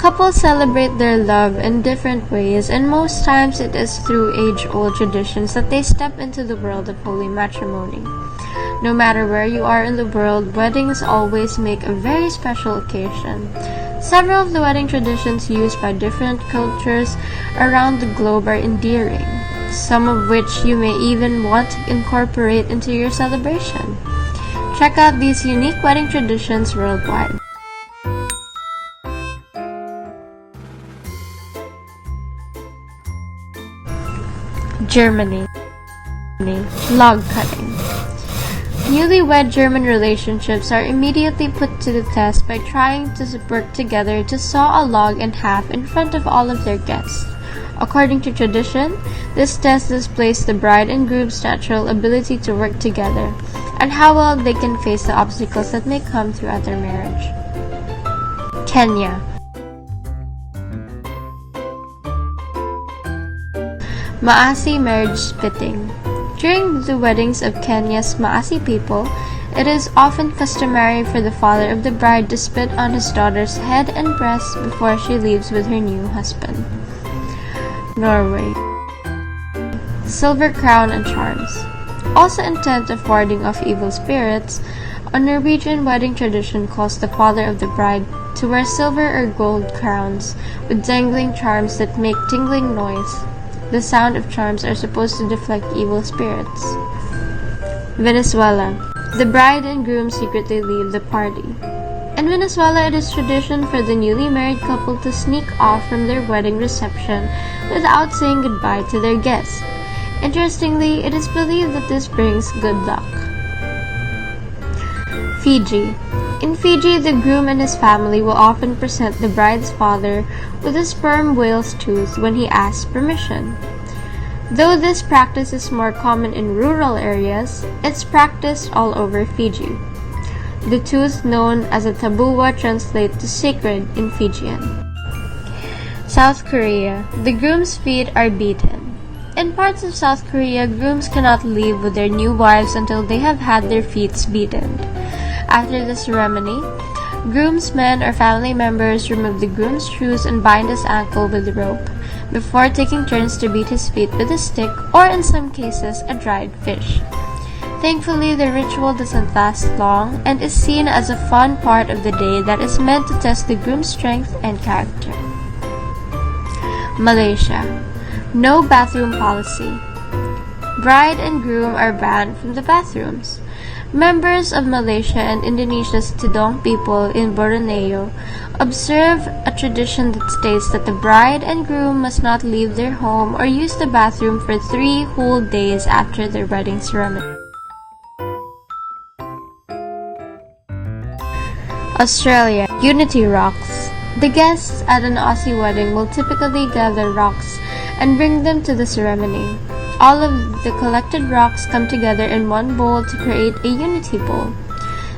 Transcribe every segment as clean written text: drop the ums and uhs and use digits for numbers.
Couples celebrate their love in different ways, and most times it is through age-old traditions that they step into the world of holy matrimony. No matter where you are in the world, weddings always make a very special occasion. Several of the wedding traditions used by different cultures around the globe are endearing, some of which you may even want to incorporate into your celebration. Check out these unique wedding traditions worldwide. Germany. Log cutting. Newlywed German relationships are immediately put to the test by trying to work together to saw a log in half in front of all of their guests. According to tradition, this test displays the bride and groom's natural ability to work together and how well they can face the obstacles that may come throughout their marriage. Kenya. Masi marriage spitting. During the weddings of Kenya's Masi people, it is often customary for the father of the bride to spit on his daughter's head and breast before she leaves with her new husband. Norway. Silver crown and charms. Also intent of warding off evil spirits, a Norwegian wedding tradition calls the father of the bride to wear silver or gold crowns with dangling charms that make tingling noise. The sound of charms are supposed to deflect evil spirits. Venezuela. The bride and groom secretly leave the party. In Venezuela, it is tradition for the newly married couple to sneak off from their wedding reception without saying goodbye to their guests. Interestingly, it is believed that this brings good luck. Fiji. In Fiji, the groom and his family will often present the bride's father with a sperm whale's tooth when he asks permission. Though this practice is more common in rural areas, it's practiced all over Fiji. The tooth, known as a tabua, translates to sacred in Fijian. South Korea. The groom's feet are beaten. In parts of South Korea, grooms cannot leave with their new wives until they have had their feet beaten. After the ceremony, groomsmen or family members remove the groom's shoes and bind his ankle with a rope, before taking turns to beat his feet with a stick or, in some cases, a dried fish. Thankfully, the ritual doesn't last long and is seen as a fun part of the day that is meant to test the groom's strength and character. Malaysia. No bathroom policy. Bride and groom are banned from the bathrooms. Members of Malaysia and Indonesia's Tidong people in Borneo observe a tradition that states that the bride and groom must not leave their home or use the bathroom for 3 whole days after their wedding ceremony. Australia. Unity rocks. The guests at an Aussie wedding will typically gather rocks and bring them to the ceremony. All of the collected rocks come together in one bowl to create a unity bowl.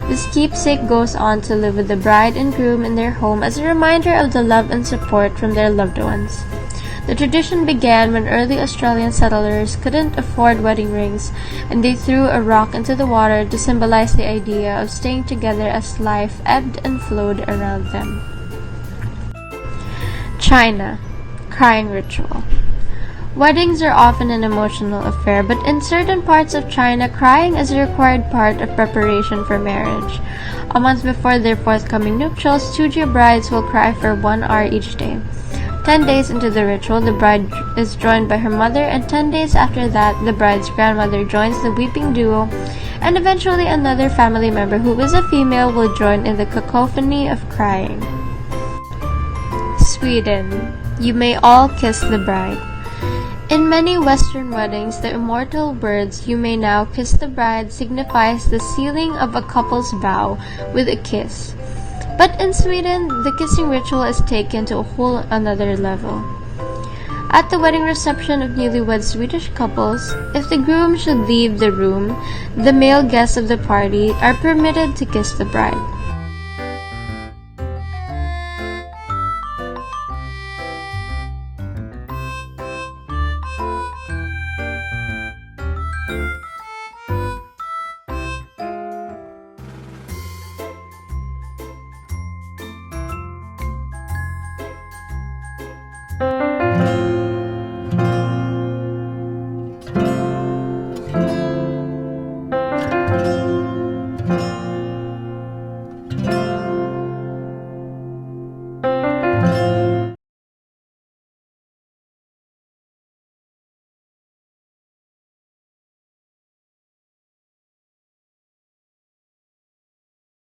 This keepsake goes on to live with the bride and groom in their home as a reminder of the love and support from their loved ones. The tradition began when early Australian settlers couldn't afford wedding rings, and they threw a rock into the water to symbolize the idea of staying together as life ebbed and flowed around them. China. Crying ritual. Weddings are often an emotional affair, but in certain parts of China, crying is a required part of preparation for marriage. A month before their forthcoming nuptials, Tuja brides will cry for 1 hour each day. 10 days into the ritual, the bride is joined by her mother, and 10 days after that, the bride's grandmother joins the weeping duo, and eventually another family member who is a female will join in the cacophony of crying. Sweden. You may all kiss the bride. In many Western weddings, the immortal words, "You may now kiss the bride," signifies the sealing of a couple's vow with a kiss. But in Sweden, the kissing ritual is taken to a whole another level. At the wedding reception of newlywed Swedish couples, if the groom should leave the room, the male guests of the party are permitted to kiss the bride. you.